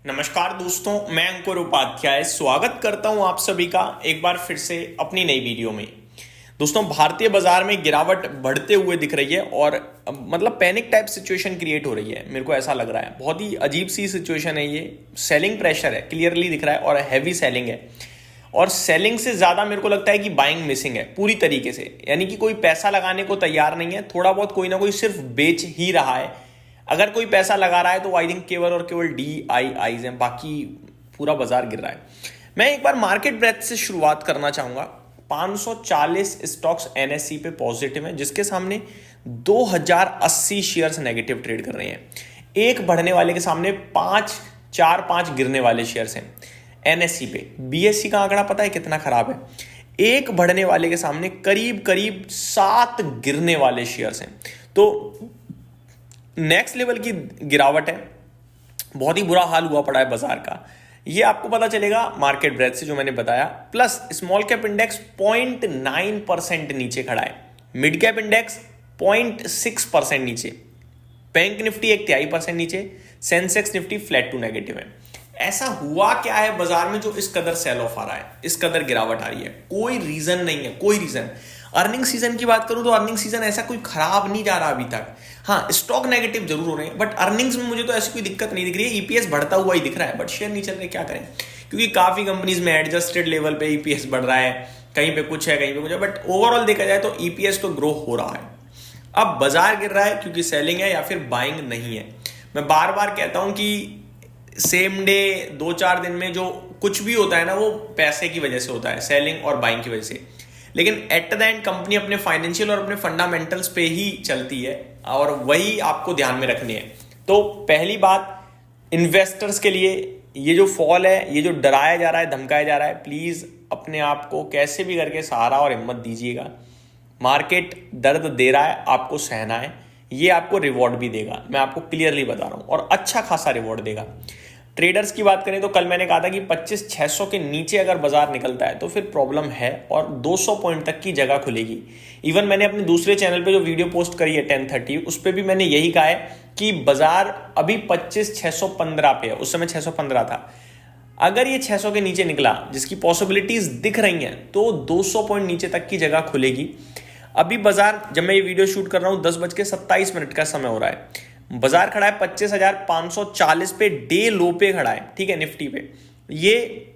नमस्कार दोस्तों, मैं अंकुर उपाध्याय स्वागत करता हूं आप सभी का एक बार फिर से अपनी नई वीडियो में। दोस्तों, भारतीय बाजार में गिरावट बढ़ते हुए दिख रही है और मतलब पैनिक टाइप सिचुएशन क्रिएट हो रही है। मेरे को ऐसा लग रहा है बहुत ही अजीब सी सिचुएशन है ये। सेलिंग प्रेशर है, क्लियरली दिख रहा है और हैवी सेलिंग है। और सेलिंग से ज़्यादा मेरे को लगता है कि बाइंग मिसिंग है पूरी तरीके से, यानी कि कोई पैसा लगाने को तैयार नहीं है। थोड़ा बहुत कोई ना कोई सिर्फ बेच ही रहा है। अगर कोई पैसा लगा रहा है तो आई थिंक केवल और केवल DIIs हैं, बाकी पूरा बाजार गिर रहा है। मैं एक बार मार्केट ब्रेथ से शुरुआत करना चाहूंगा। 540 स्टॉक्स NSE पे पॉजिटिव हैं, जिसके सामने 2080 शेयर्स नेगेटिव ट्रेड कर रहे हैं। एक बढ़ने वाले के सामने 5 गिरने वाले शेयर्स हैं NSE पे। BSE का आंकड़ा पता है कितना खराब है? एक बढ़ने वाले के सामने करीब करीब 7 गिरने वाले शेयर्स हैं। तो नेक्स्ट लेवल की गिरावट है, बहुत ही बुरा हाल हुआ पड़ा है बाजार का। ये आपको पता चलेगा मार्केट ब्रेथ से जो मैंने बताया। प्लस स्मॉल कैप इंडेक्स 0.9% नीचे खड़ा है, मिड कैप इंडेक्स 0.6% नीचे, बैंक निफ्टी 1/3% नीचे, Sensex Nifty flat to negative है। ऐसा हुआ क्या है बाजार में जो इस कदर सेल ऑफ आ रहा है, इस कदर गिरावट आ रही है? कोई रीजन नहीं है, कोई रीजन। अर्निंग सीजन की बात करूं तो अर्निंग सीजन ऐसा कोई खराब नहीं जा रहा अभी तक। हाँ, स्टॉक नेगेटिव जरूर हो रहे हैं, बट अर्निंग्स में मुझे तो ऐसी कोई दिक्कत नहीं दिख रही है। EPS बढ़ता हुआ ही दिख रहा है, बट शेयर नहीं चल रहे, क्या करें? क्योंकि काफी कंपनीज में एडजस्टेड लेवल पे EPS बढ़ रहा है, कहीं पे कुछ है कहीं पे कुछ है, बट ओवरऑल देखा जाए तो EPS तो ग्रो हो रहा है। अब बाजार गिर रहा है क्योंकि सेलिंग है या फिर बाइंग नहीं है। मैं बार बार कहता हूं कि सेम डे 2-4 दिन में जो कुछ भी होता है ना, वो पैसे की वजह से होता है, सेलिंग और बाइंग की वजह से। लेकिन एट द एंड कंपनी अपने फाइनेंशियल और अपने फंडामेंटल्स पे ही चलती है और वही आपको ध्यान में रखनी है। तो पहली बात, इन्वेस्टर्स के लिए ये जो फॉल है, ये जो डराया जा रहा है, धमकाया जा रहा है, प्लीज अपने आप को कैसे भी करके सहारा और हिम्मत दीजिएगा। मार्केट दर्द दे रहा है, आपको सहना है, ये आपको रिवॉर्ड भी देगा। मैं आपको क्लियरली बता रहा हूं, और अच्छा खासा रिवॉर्ड देगा। ट्रेडर्स की बात करें तो कल मैंने कहा था कि 25,600 के नीचे अगर बाजार निकलता है तो फिर प्रॉब्लम है और 200 पॉइंट तक की जगह खुलेगी। इवन मैंने अपने दूसरे चैनल पे जो वीडियो पोस्ट करी है 10:30, उस पर भी मैंने यही कहा है कि बाजार अभी 25,615 पे है, उस समय 615 था। अगर ये 600 के नीचे निकला, जिसकी पॉसिबिलिटीज दिख रही हैं, तो 200 पॉइंट नीचे तक की जगह खुलेगी। अभी बाजार, जब मैं ये वीडियो शूट कर रहा हूं, 10:27 का समय हो रहा है। बाजार खड़ा है 25,540 पे, डे लो पे खड़ा है, ठीक है, निफ्टी पे। ये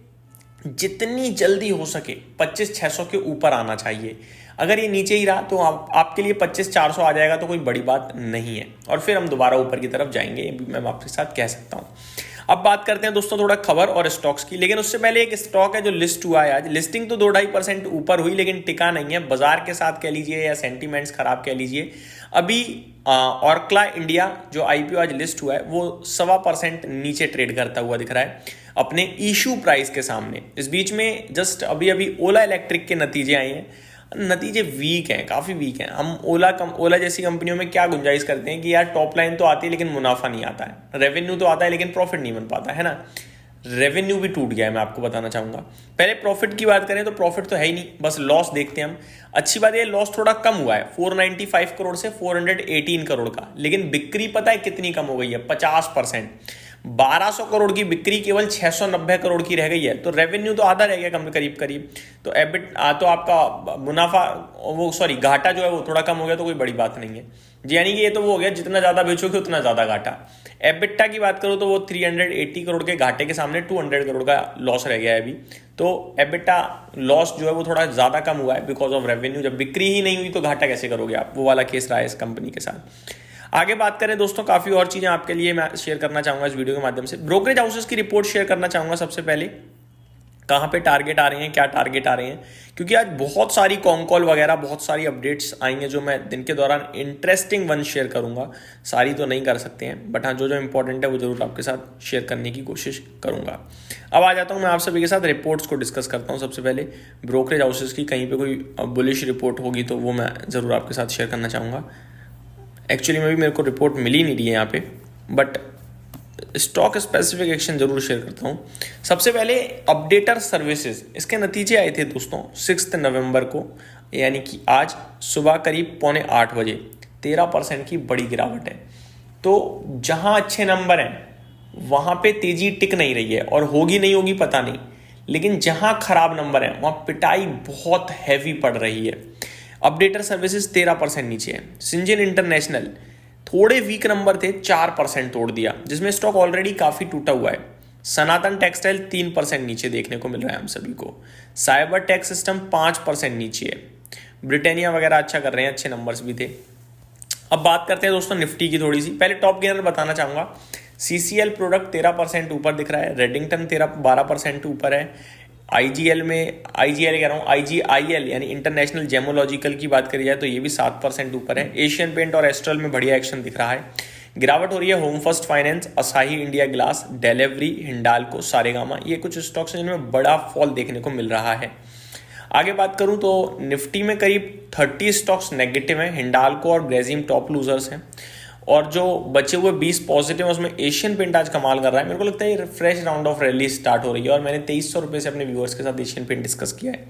जितनी जल्दी हो सके 25,600 के ऊपर आना चाहिए। अगर ये नीचे ही रहा तो आपके लिए 25,400 आ जाएगा तो कोई बड़ी बात नहीं है, और फिर हम दोबारा ऊपर की तरफ जाएंगे, ये भी मैं आपके साथ कह सकता हूं। अब बात करते हैं दोस्तों थोड़ा खबर और स्टॉक्स की, लेकिन उससे पहले एक स्टॉक है जो लिस्ट हुआ है आज। लिस्टिंग तो 2-2.5% ऊपर हुई, लेकिन टिका नहीं है, बाजार के साथ कह लीजिए या सेंटीमेंट्स खराब कह लीजिए। अभी ऑर्कला इंडिया जो IPO आज लिस्ट हुआ है, वो 1.25% नीचे ट्रेड करता हुआ दिख रहा है अपने इशू प्राइस के सामने। इस बीच में जस्ट अभी अभी ओला इलेक्ट्रिक के नतीजे आए हैं। नतीजे वीक हैं, काफी वीक हैं। हम ओला जैसी कंपनियों में क्या गुंजाइश करते हैं कि यार टॉप लाइन तो आती है लेकिन मुनाफा नहीं आता है, रेवेन्यू तो आता है लेकिन प्रॉफिट नहीं बन पाता है ना। रेवेन्यू भी टूट गया है, मैं आपको बताना चाहूंगा। पहले प्रॉफिट की बात करें तो प्रॉफिट तो है ही नहीं, बस लॉस देखते हैं हम। अच्छी बात है, लॉस थोड़ा कम हुआ है, 495 करोड़ से 418 करोड़ का। लेकिन बिक्री पता है कितनी कम हो गई है? 50%। 1200 करोड़ की बिक्री केवल 690 करोड़ की रह गई है, तो रेवेन्यू तो आधा रह गया कम करीब करीब। तो एबिट तो आपका मुनाफा, वो सॉरी घाटा जो है वो थोड़ा कम हो गया, तो कोई बड़ी बात नहीं है जी। यानी कि ये तो वो हो गया, जितना ज्यादा बेचोगे उतना ज्यादा घाटा। एबिटा की बात करूं तो वो 380 करोड़ के घाटे के सामने 200 करोड़ का लॉस रह गया है अभी। तो एबिटा लॉस जो है वो थोड़ा ज्यादा कम हुआ है बिकॉज ऑफ रेवेन्यू। जब बिक्री ही नहीं हुई तो घाटा कैसे करोगे आप? वो वाला केस रहा है इस कंपनी के साथ। आगे बात करें दोस्तों, काफी और चीजें आपके लिए मैं शेयर करना चाहूंगा इस वीडियो के माध्यम से। ब्रोकरेज हाउसेस की रिपोर्ट शेयर करना चाहूंगा सबसे पहले। कहाँ पे टारगेट आ रहे हैं, क्या टारगेट आ रहे हैं, क्योंकि आज बहुत सारी कॉम कॉल वगैरह, बहुत सारी अपडेट्स आएंगे जो मैं दिन के दौरान इंटरेस्टिंग वन शेयर करूंगा। सारी तो नहीं कर सकते हैं, बट हाँ जो जो इंपॉर्टेंट है वो जरूर आपके साथ शेयर करने की कोशिश करूंगा। अब आ जाता हूँ मैं आप सभी के साथ रिपोर्ट्स को डिस्कस करता हूँ। सबसे पहले ब्रोकरेज हाउसेस की कहीं पे कोई बुलिश रिपोर्ट होगी तो वो मैं जरूर आपके साथ शेयर करना चाहूँगा। एक्चुअली में भी मेरे को रिपोर्ट मिल ही नहीं रही है यहाँ पे, बट स्टॉक स्पेसिफिक एक्शन जरूर शेयर करता हूँ। सबसे पहले अपडेटर सर्विसेज, इसके नतीजे आए थे दोस्तों 6 नवंबर को, यानी कि आज सुबह करीब 7:45 बजे। 13% की बड़ी गिरावट है। तो जहां अच्छे नंबर हैं वहां पे तेजी टिक नहीं रही है, और होगी नहीं होगी पता नहीं, लेकिन जहां खराब नंबर है वहां पिटाई बहुत हैवी पड़ रही है। अपडेटर सर्विसेज 13% नीचे है। सिंजन इंटरनेशनल थोड़े वीक नंबर थे, 4% तोड़ दिया, जिसमें स्टॉक ऑलरेडी काफी टूटा हुआ है। सनातन टेक्सटाइल 3% नीचे देखने को मिल रहा है हम सभी को। साइबर टेक सिस्टम 5% नीचे है। ब्रिटानिया वगैरह अच्छा कर रहे हैं, अच्छे नंबर्स भी थे। अब बात करते हैं दोस्तों निफ्टी की थोड़ी सी। पहले टॉप गेनर बताना चाहूंगा, सीसीएल प्रोडक्ट 13% ऊपर दिख रहा है, रेडिंगटन 12% ऊपर है। आईजीएल में, आईजीएल कह रहा हूँ, आईजीआईएल यानी इंटरनेशनल जेमोलॉजिकल की बात करी जाए तो ये भी 7% ऊपर है। एशियन पेंट और एस्ट्रल में बढ़िया एक्शन दिख रहा है। गिरावट हो रही है home first finance, Asahi India glass, delivery, Hindalco, Saregama, ये कुछ स्टॉक्स हैं जिनमें बड़ा फॉल देखने को मिल रहा है। आगे बात करूं तो निफ्टी में करीब 30 स्टॉक्स नेगेटिव हैं, हिंडाल्को और ग्रेजिम टॉप लूजर्स हैं, और जो बचे हुए 20 पॉजिटिव हैं उसमें एशियन पेंट आज कमाल कर रहा है। मेरे को लगता है ये fresh round of rally start हो रही है, और मैंने 2300 रुपये से अपने व्यूअर्स के साथ एशियन पेंट डिस्कस किया है।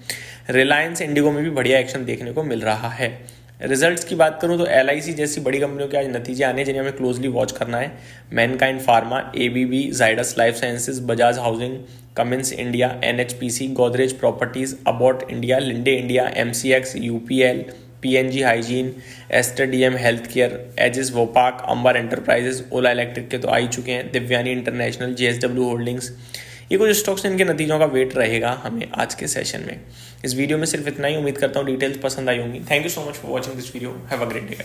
रिलायंस इंडिगो में भी बढ़िया एक्शन देखने को मिल रहा है। रिजल्ट्स की बात करूं तो LIC जैसी बड़ी कंपनियों के आज नतीजे आने जिन्हें हमें क्लोजली वॉच करना है। Mankind Pharma, ABB, Zydus Life Sciences, Bajaj housing, Cummins India, NHPC, Godrej properties, Abbott India, Linde India, MCX, UPL, PNG hygiene, Aster DM health care, Aegis Vopak, Amber enterprises, Ola electric के तो आ ही चुके हैं, दिव्यानी इंटरनेशनल, JSW होल्डिंग्स, ये कुछ stocks इनके नतीजों का wait रहेगा हमें आज के सेशन में। इस वीडियो में सिर्फ इतना ही, उम्मीद करता हूँ डिटेल्स पसंद आई होंगी। Thank you so much for watching this video, have a great day guys.